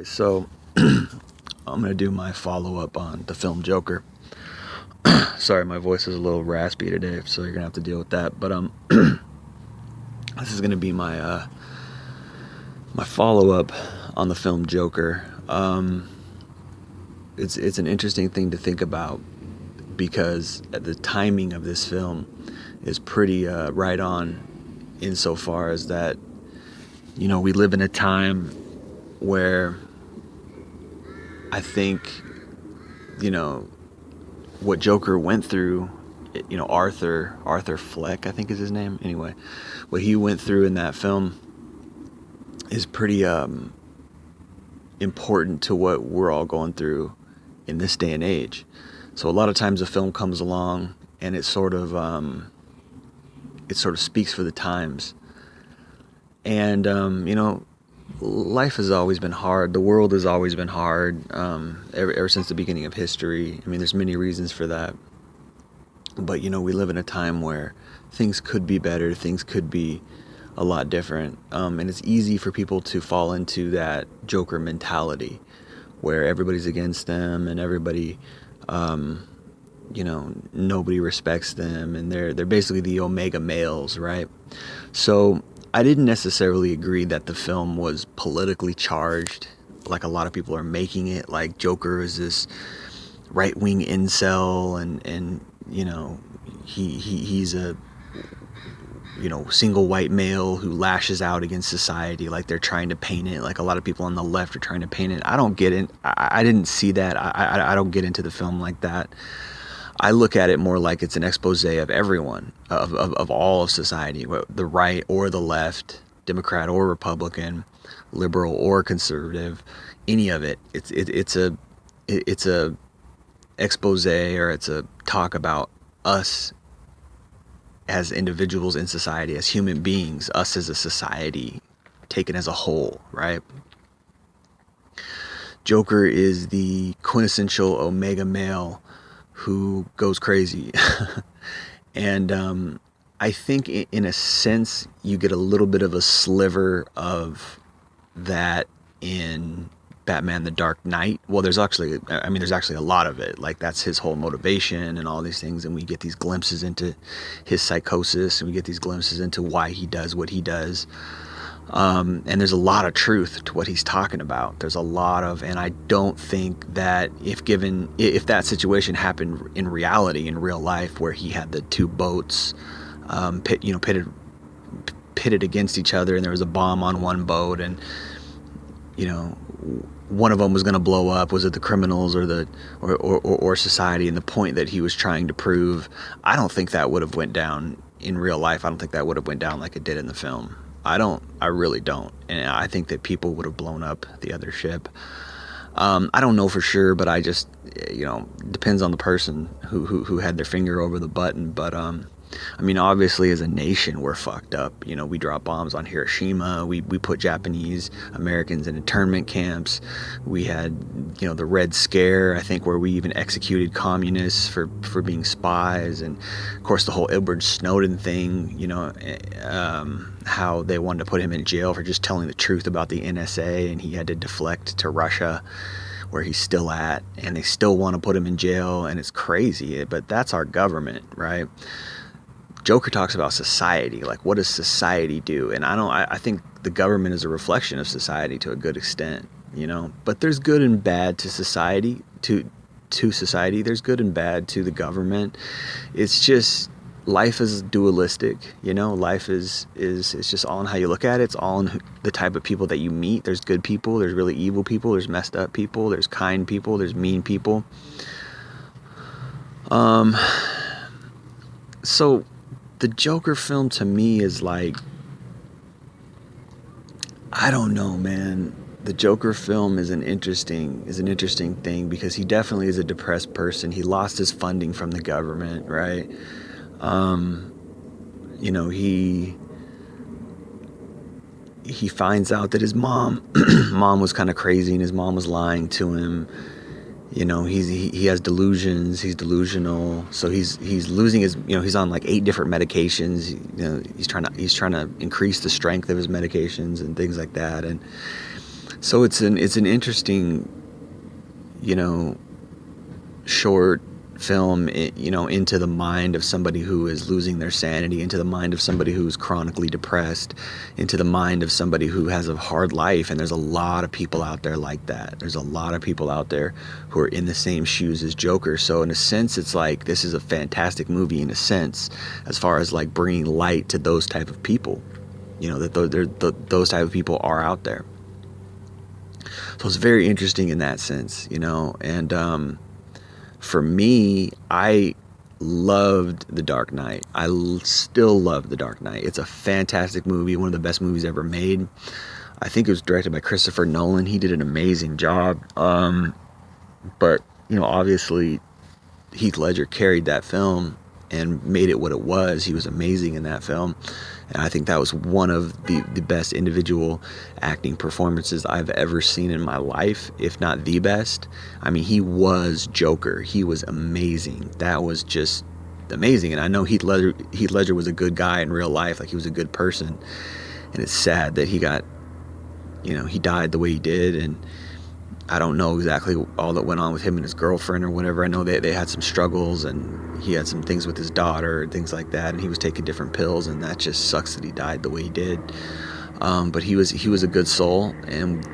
So I'm gonna do my follow-up on the film Joker. Sorry, my voice is a little raspy today, so you're gonna have to deal with that. But this is gonna be my follow-up on the film Joker. It's an interesting thing to think about because the timing of this film is pretty right on, insofar as that we live in a time where I think what Joker went through, Arthur Fleck, I think is his name. Anyway, what he went through in that film is pretty important to what we're all going through in this day and age. So a lot of times a film comes along and it sort of speaks for the times. And life has always been hard. The world has always been hard, ever since the beginning of history. I mean, there's many reasons for that. But, we live in a time where things could be better, things could be a lot different. And it's easy for people to fall into that Joker mentality where everybody's against them and everybody, nobody respects them, and they're basically the omega males, right? So I didn't necessarily agree that the film was politically charged, like a lot of people are making it. Like Joker is this right-wing incel, and he's a single white male who lashes out against society, like they're trying to paint it. Like a lot of people on the left are trying to paint it. I don't get it. I didn't see that. I don't get into the film like that. I look at it more like it's an expose of everyone, of all of society, the right or the left, Democrat or Republican, liberal or conservative, any of it. It's a expose, or it's a talk about us as individuals in society, as human beings, us as a society, taken as a whole, right? Joker is the quintessential omega male who goes crazy. And I think in a sense you get a little bit of a sliver of that in Batman the Dark Knight. Well, there's actually a lot of it. Like that's his whole motivation and all these things, and we get these glimpses into his psychosis, and we get these glimpses into why he does what he does. And there's a lot of truth to what he's talking about. There's a lot of, and I don't think that if that situation happened in reality, in real life, where he had the two boats pitted against each other, and there was a bomb on one boat, and one of them was going to blow up. Was it the criminals or society? And the point that he was trying to prove, I don't think that would have went down in real life. I don't think that would have went down like it did in the film. I really don't. And I think that people would have blown up the other ship. I don't know for sure, but I just, depends on the person who had their finger over the button. But, obviously as a nation, we're fucked up. We dropped bombs on Hiroshima. We put Japanese Americans in internment camps. We had, the Red Scare, I think, where we even executed communists for being spies. And of course the whole Edward Snowden thing, how they wanted to put him in jail for just telling the truth about the NSA, and he had to deflect to Russia, where he's still at, and they still want to put him in jail. And it's crazy, but that's our government, right? Joker talks about society, like what does society do? And I think the government is a reflection of society to a good extent, but there's good and bad to society, to society. There's good and bad to the government. It's just, life is dualistic, life is just all in how you look at it. It's all in the type of people that you meet. There's good people, there's really evil people, there's messed up people, there's kind people, there's mean people. So the Joker film to me is like, I don't know, man. The Joker film is an interesting thing because he definitely is a depressed person. He lost his funding from the government, right? He finds out that his mom was kind of crazy, and his mom was lying to him. He has delusions. He's delusional. So he's losing his. He's on like 8 different medications. He's trying to increase the strength of his medications and things like that. And So it's an interesting, you know, short film, into the mind of somebody who is losing their sanity, into the mind of somebody who's chronically depressed, into the mind of somebody who has a hard life. And there's a lot of people out there like that. There's a lot of people out there who are in the same shoes as Joker. So in a sense, it's like this is a fantastic movie in a sense, as far as like bringing light to those type of people, that those type of people are out there. So it's very interesting in that sense, and for me, I loved The Dark Knight. Still love The Dark Knight. It's a fantastic movie, one of the best movies ever made. I think it was directed by Christopher Nolan. He did an amazing job. But obviously Heath Ledger carried that film and made it what it was. He was amazing in that film. And I think that was one of the best individual acting performances I've ever seen in my life, if not the best. I mean, he was Joker. He was amazing. That was just amazing. And I know Heath Ledger was a good guy in real life. Like, he was a good person. And it's sad that he died the way he did. And I don't know exactly all that went on with him and his girlfriend or whatever. I know they had some struggles, and he had some things with his daughter and things like that, and he was taking different pills, and that just sucks that he died the way he did. But he was a good soul, and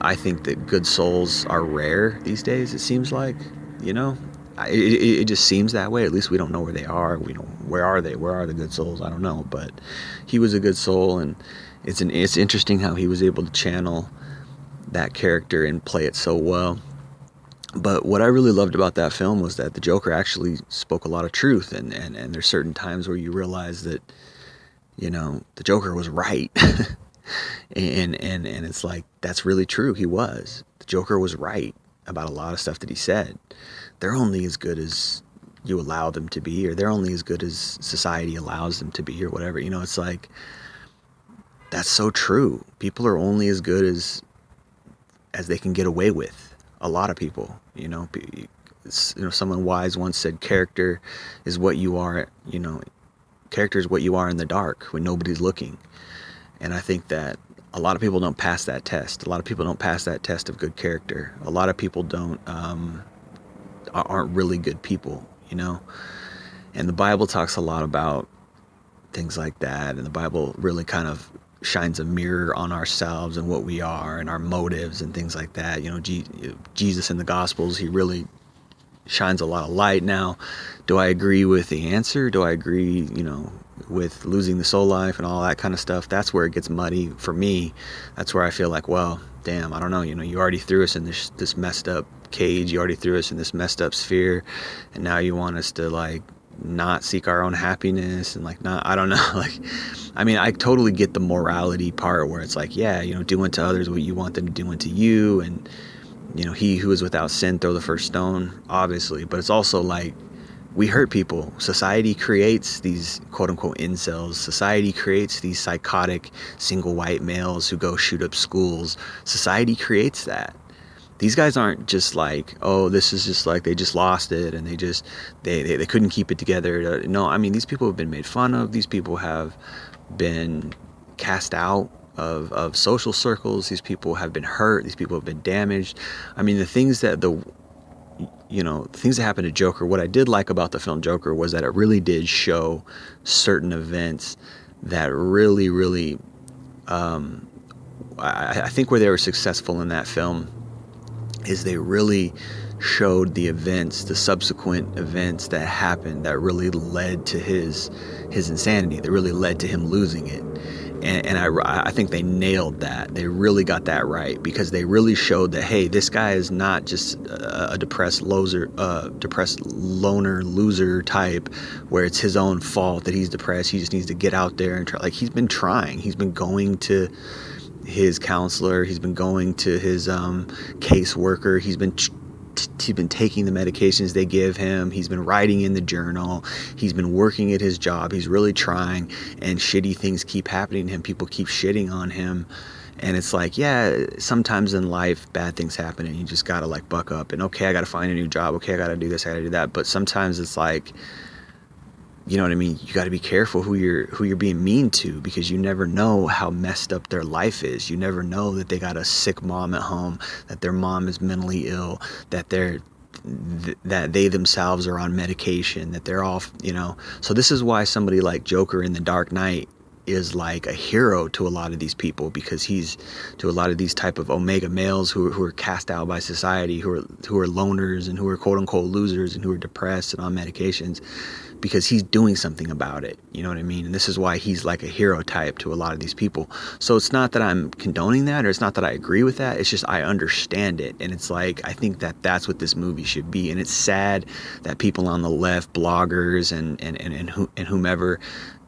I think that good souls are rare these days, it seems like. It just seems that way. At least we don't know where they are. Where are they? Where are the good souls? I don't know. But he was a good soul, and it's interesting how he was able to channel that character and play it so well. But what I really loved about that film was that the Joker actually spoke a lot of truth, and there's certain times where you realize that the Joker was right. and it's like, that's really true. He was. The Joker was right about a lot of stuff that he said. They're only as good as you allow them to be, or they're only as good as society allows them to be, or whatever. It's like, that's so true. People are only as good as they can get away with. A lot of people, someone wise once said, character is what you are, character is what you are in the dark when nobody's looking. And I think that a lot of people don't pass that test. A lot of people don't pass that test of good character. A lot of people aren't really good people, and the Bible talks a lot about things like that. And the Bible really kind of shines a mirror on ourselves and what we are and our motives and things like that. Jesus in the Gospels, he really shines a lot of light. Now, do I agree with the answer? Do I agree, with losing the soul life and all that kind of stuff? That's where it gets muddy for me. That's where I feel like, well, damn, I don't know. You already threw us in this messed up cage. You already threw us in this messed up sphere, and now you want us to like not seek our own happiness and like not, I don't know. Like, I mean, I totally get the morality part where it's like, yeah, do unto others what you want them to do unto you, and he who is without sin throw the first stone, obviously. But it's also like, we hurt people. Society creates these quote unquote incels. Society creates these psychotic single white males who go shoot up schools. Society creates that. These guys aren't just like, oh, this is just like they just lost it and they couldn't keep it together. No, I mean, these people have been made fun of. These people have been cast out of social circles. These people have been hurt. These people have been damaged. I mean, the things that things that happened to Joker, what I did like about the film Joker was that it really did show certain events that really, really, I think where they were successful in that film is they really showed the events, the subsequent events that happened that really led to his insanity, that really led to him losing it. And I think they nailed that. They really got that right, because they really showed that, hey, this guy is not just a depressed loner loser type where it's his own fault that he's depressed. He just needs to get out there and try. Like, he's been trying. He's been going to his counselor. He's been going to his caseworker. He's been taking the medications they give him. He's been writing in the journal. He's been working at his job. He's really trying, and shitty things keep happening to him. People keep shitting on him. And it's like, yeah, sometimes in life bad things happen and you just gotta like buck up and, okay, I gotta find a new job. Okay, I gotta do this, I gotta do that. But sometimes it's like, you know what I mean? You got to be careful who you're being mean to, because you never know how messed up their life is. You never know that they got a sick mom at home, that their mom is mentally ill, that that they themselves are on medication, that they're all, you know. So this is why somebody like Joker in The Dark Knight is like a hero to a lot of these people, because he's, to a lot of these type of omega males who are cast out by society, who are loners and who are quote unquote losers and who are depressed and on medications, because he's doing something about it. You know what I mean? And this is why he's like a hero type to a lot of these people. So it's not that I'm condoning that, or it's not that I agree with that. It's just I understand it. And it's like, I think that that's what this movie should be. And it's sad that people on the left, bloggers and whomever,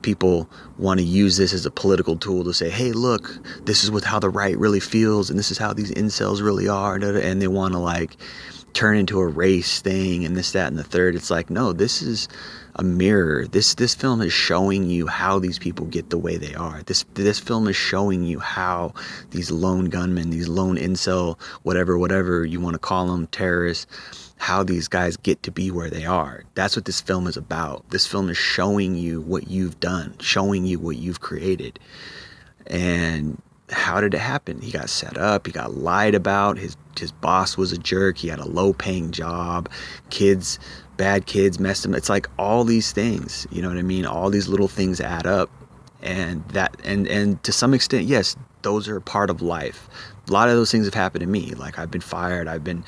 people want to use this as a political tool to say, hey, look, this is how the right really feels, and this is how these incels really are, and they want to like turn into a race thing and this, that, and the third. It's like, no, this is a mirror. This film is showing you how these people get the way they are. This film is showing you how these lone gunmen, these lone incel, whatever you want to call them, terrorists, how these guys get to be where they are. That's what this film is about. This film is showing you what you've done, showing you what you've created. And how did it happen? He got set up, he got lied about, his boss was a jerk, he had a low paying job, bad kids messed him. It's like all these things, you know what I mean? All these little things add up. And to some extent, yes, those are a part of life. A lot of those things have happened to me. Like, I've been fired, I've been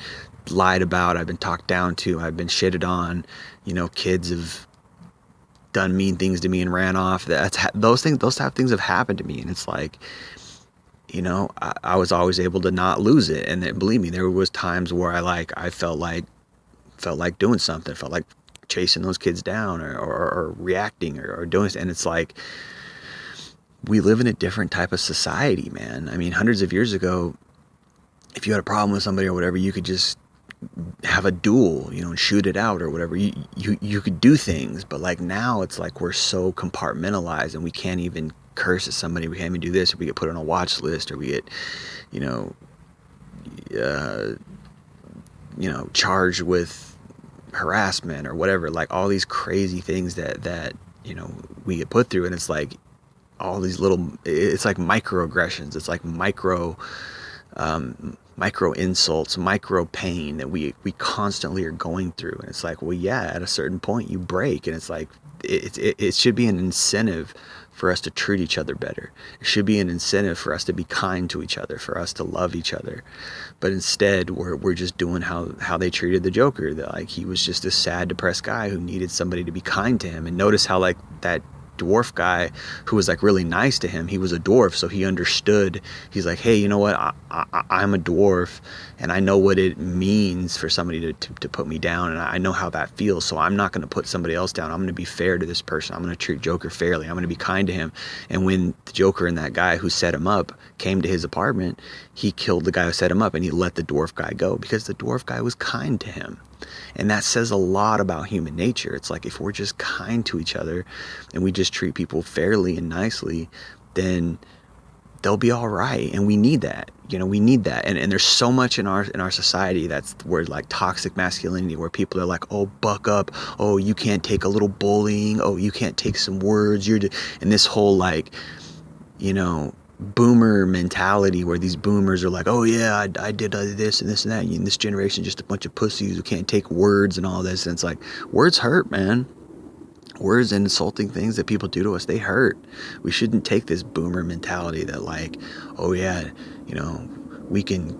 lied about, I've been talked down to, I've been shitted on, you know, kids have done mean things to me and ran off. Those type of things have happened to me. And it's like, you know, I was always able to not lose it. And then, believe me, there was times where I felt like doing something, felt like chasing those kids down or reacting or doing it. And it's like, we live in a different type of society, man. I mean, hundreds of years ago, if you had a problem with somebody or whatever, you could just have a duel, you know, and shoot it out or whatever. You could do things. But like now, it's like we're so compartmentalized, and we can't even curse at somebody, we can't even do this, or we get put on a watch list, or we get, you know, charged with harassment or whatever. Like all these crazy things that you know we get put through. And it's like all these it's like microaggressions, it's like micro insults, micro pain that we constantly are going through. And it's like, well, yeah, at a certain point you break. And it's like, it should be an incentive for us to treat each other better. It should be an incentive for us to be kind to each other, for us to love each other. But instead, we're just doing how they treated the Joker. That like he was just this sad, depressed guy who needed somebody to be kind to him. And notice how like that dwarf guy who was like really nice to him, he was a dwarf, so he understood. He's like, hey, you know what, I'm a dwarf, and I know what it means for somebody to put me down, and I know how that feels, so I'm not going to put somebody else down. I'm going to be fair to this person. I'm going to treat Joker fairly. I'm going to be kind to him. And when the Joker and that guy who set him up came to his apartment, he killed the guy who set him up, and he let the dwarf guy go because the dwarf guy was kind to him. And that says a lot about human nature. It's like, if we're just kind to each other and we just treat people fairly and nicely, then they'll be all right. And we need that. You know, we need that. And there's so much in our society that's where like toxic masculinity, where people are like, oh, buck up. Oh, you can't take a little bullying. Oh, you can't take some words. And this whole like, you know, boomer mentality where these boomers are like, oh yeah, I did this and this and that, and this generation just a bunch of pussies who can't take words and all this. And it's like, words hurt, man. Words and insulting things that people do to us, they hurt. We shouldn't take this boomer mentality that like, oh yeah, you know, we can